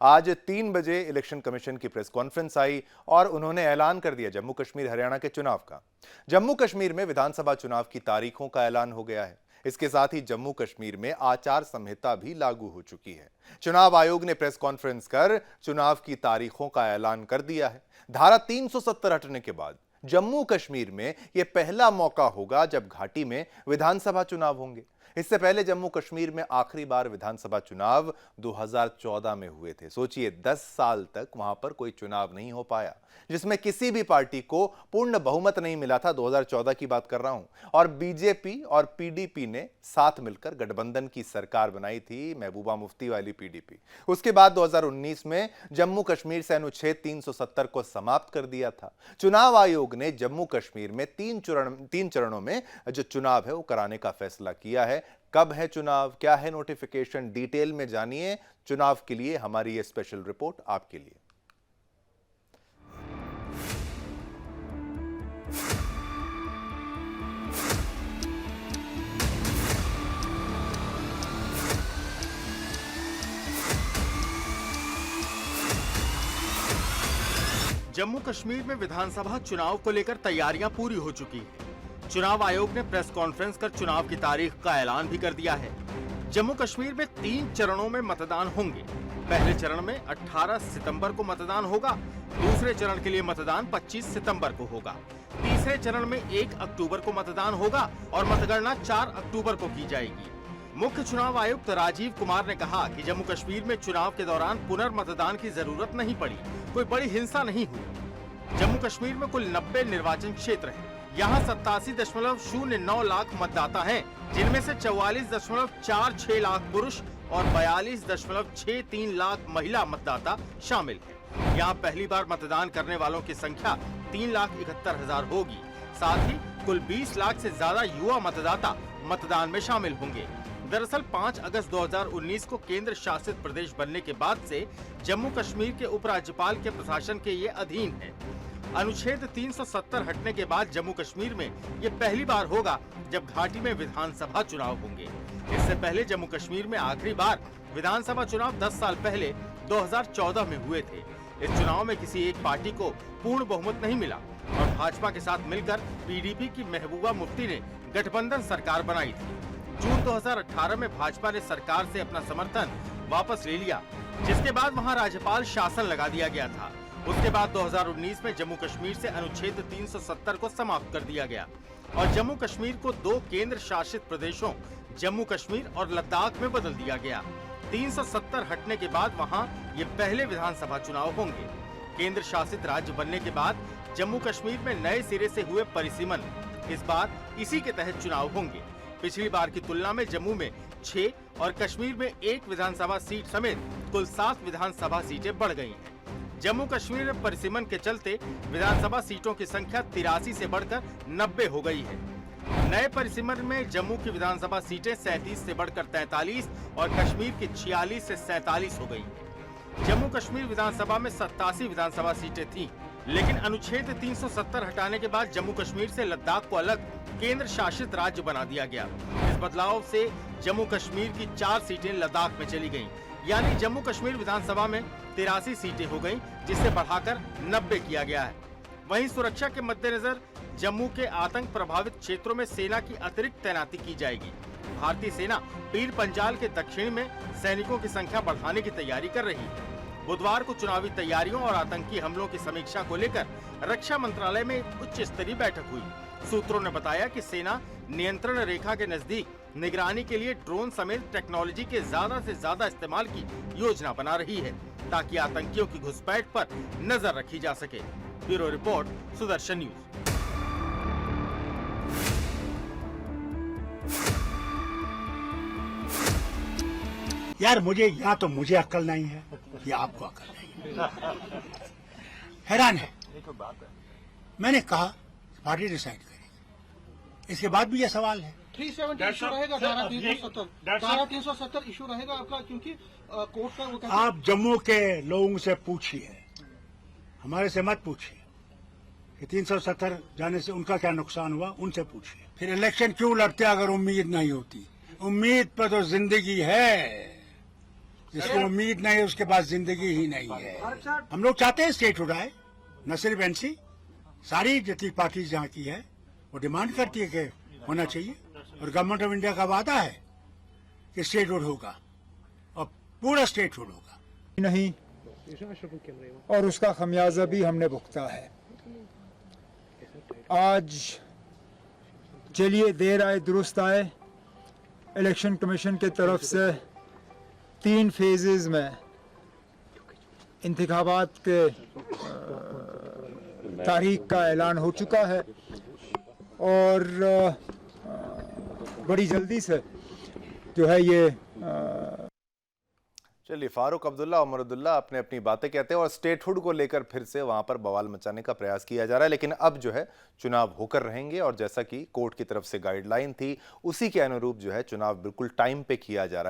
आज 3 बजे election commission की प्रेस कॉन्फ्रेंस आई और उन्होंने ऐलान कर दिया जम्मू कश्मीर हरियाणा के चुनाव का। जम्मू कश्मीर में विधानसभा चुनाव की तारीखों का ऐलान हो गया है। इसके साथ ही जम्मू कश्मीर में आचार संहिता भी लागू हो चुकी है। चुनाव आयोग ने प्रेस कॉन्फ्रेंस कर चुनाव की तारीखों का ऐलान कर दिया है। धारा 370 हटने के बाद जम्मू कश्मीर में यह पहला मौका होगा जब घाटी में विधानसभा चुनाव होंगे। इससे पहले जम्मू कश्मीर में आखिरी बार विधानसभा चुनाव 2014 में हुए थे। सोचिए 10 साल तक वहां पर कोई चुनाव नहीं हो पाया, जिसमें किसी भी पार्टी को पूर्ण बहुमत नहीं मिला था। 2014 की बात कर रहा हूं। और बीजेपी और पीडीपी ने साथ मिलकर गठबंधन की सरकार बनाई थी, महबूबा मुफ्ती वाली पीडीपी। उसके बाद 2019 में जम्मू कश्मीर से अनुच्छेद 370 को समाप्त कर दिया था। चुनाव आयोग ने जम्मू कश्मीर में तीन चरणों में जो चुनाव है वो कराने का फैसला किया है। कब है चुनाव, क्या है नोटिफिकेशन, डिटेल में जानिए। चुनाव के लिए हमारी ये स्पेशल रिपोर्ट आपके लिए। जम्मू कश्मीर में विधानसभा चुनाव को लेकर तैयारियां पूरी हो चुकी हैं। चुनाव आयोग ने प्रेस कॉन्फ्रेंस कर चुनाव की तारीख का ऐलान भी कर दिया है। जम्मू कश्मीर में 3 चरणों में मतदान होंगे। पहले चरण में 18 सितंबर को मतदान होगा। दूसरे चरण के लिए मतदान 25 सितंबर को होगा। तीसरे चरण में 1 अक्टूबर को मतदान होगा और मतगणना 4 अक्टूबर को की जाएगी। मुख्य चुनाव आयुक्त राजीव कुमार ने कहा कि जम्मू कश्मीर में चुनाव के दौरान पुनर्मतदान की जरूरत नहीं पड़ी, कोई बड़ी हिंसा नहीं हुई। जम्मू कश्मीर में कुल 90 निर्वाचन क्षेत्र हैं। यहाँ 87.09 लाख मतदाता हैं, जिनमें से 44.46 लाख पुरुष और 42.63 लाख महिला मतदाता शामिल हैं। यहाँ पहली बार मतदान करने वालों की संख्या 3,71,000 होगी। साथ ही कुल 20 लाख से ज्यादा युवा मतदाता मतदान में शामिल होंगे। दरअसल 5 अगस्त 2019 को केंद्र शासित प्रदेश बनने के बाद से जम्मू कश्मीर के उपराज्यपाल के प्रशासन के ये अधीन है। अनुच्छेद 370 हटने के बाद जम्मू कश्मीर में ये पहली बार होगा जब घाटी में विधानसभा चुनाव होंगे। इससे पहले जम्मू कश्मीर में आखिरी बार विधानसभा चुनाव 10 साल पहले 2014 में हुए थे। इस चुनाव में किसी एक पार्टी को पूर्ण बहुमत नहीं मिला और भाजपा के साथ मिलकर पीडीपी की महबूबा मुफ्ती ने गठबंधन सरकार बनाई थी। जून 2018 में भाजपा ने सरकार से अपना समर्थन वापस ले लिया, जिसके बाद वहां राज्यपाल शासन लगा दिया गया था। उसके बाद 2019 में जम्मू कश्मीर से अनुच्छेद 370 को समाप्त कर दिया गया और जम्मू कश्मीर को 2 केंद्र शासित प्रदेशों जम्मू कश्मीर और लद्दाख में बदल दिया गया। 370 हटने के बाद वहां ये पहले विधानसभा चुनाव होंगे। केंद्र शासित राज्य बनने के बाद जम्मू कश्मीर में नए सिरे से हुए परिसीमन इस बार इसी के तहत चुनाव होंगे। पिछली बार की तुलना में जम्मू में 6 और कश्मीर में 1 विधानसभा सीट समेत कुल 7 विधानसभा सीटें बढ़ गई हैं। जम्मू कश्मीर में परिसीमन के चलते विधानसभा सीटों की संख्या 83 से बढ़कर 90 हो गई है। नए परिसीमन में जम्मू की विधानसभा सीटें 37 से बढ़कर 43 और कश्मीर की 46 से 47 हो गई हैं। जम्मू कश्मीर विधानसभा में 87 विधानसभा सीटें थीं, लेकिन अनुच्छेद 370 हटाने के बाद जम्मू कश्मीर से लद्दाख को अलग केंद्र शासित राज्य बना दिया गया। इस बदलाव से जम्मू कश्मीर की 4 सीटें लद्दाख में चली गयी, यानी जम्मू कश्मीर विधानसभा में 83 सीटें हो गयी, जिसे बढ़ाकर 90 किया गया है। वहीं सुरक्षा के मद्देनजर जम्मू के आतंक प्रभावित क्षेत्रों में सेना की अतिरिक्त तैनाती की जाएगी। भारतीय सेना पीर पंजाल के दक्षिण में सैनिकों की संख्या बढ़ाने की तैयारी कर रही है। बुधवार को चुनावी तैयारियों और आतंकी हमलों की समीक्षा को लेकर रक्षा मंत्रालय में एक उच्च स्तरीय बैठक हुई। सूत्रों ने बताया कि सेना नियंत्रण रेखा के नजदीक निगरानी के लिए ड्रोन समेत टेक्नोलॉजी के ज्यादा से ज्यादा इस्तेमाल की योजना बना रही है, ताकि आतंकियों की घुसपैठ पर नजर रखी जा सके। Bureau report, Sudarshan news. यार मुझे अक्ल नहीं है या आपको अक्ल नहीं है। हैरान है। मैंने कहा पार्टी डिसाइड करेगी। इसके बाद भी यह सवाल है। 370 इशू रहेगा, धारा 370 इशू रहेगा आपका, क्योंकि कोर्ट का वो आप जम्मू के लोगों से पूछिए, हमारे से मत पूछिए कि 370 जाने से उनका क्या नुकसान हुआ, उनसे पूछिए। फिर इलेक्शन क्यों लड़ते अगर उम्मीद नहीं होती? उम्मीद पर तो जिंदगी है। जिसको उम्मीद नहीं है उसके पास जिंदगी ही नहीं है। हम लोग चाहते हैं स्टेटहुड आए, न सिर्फ एनसी, सारी जितनी पार्टीज जहाँ की है वो डिमांड करती है कि होना चाहिए, और गवर्नमेंट ऑफ इंडिया का वादा है कि स्टेटहुड होगा और पूरा स्टेटहुड होगा। नहीं, और उसका खमियाजा भी हमने भुगता है। आज चलिए देर आए दुरुस्त आए, इलेक्शन कमीशन की तरफ से 3 फेजेस में इंतखाबात के तारीख का ऐलान हो चुका है और बड़ी जल्दी से जो है ये चलिए, फारूक अब्दुल्ला, उमर अब्दुल्ला अपने अपनी बातें कहते हैं और स्टेटहुड को लेकर फिर से वहां पर बवाल मचाने का प्रयास किया जा रहा है। लेकिन अब जो है चुनाव होकर रहेंगे और जैसा कि कोर्ट की तरफ से गाइडलाइन थी उसी के अनुरूप जो है चुनाव बिल्कुल टाइम पे किया जा रहा है।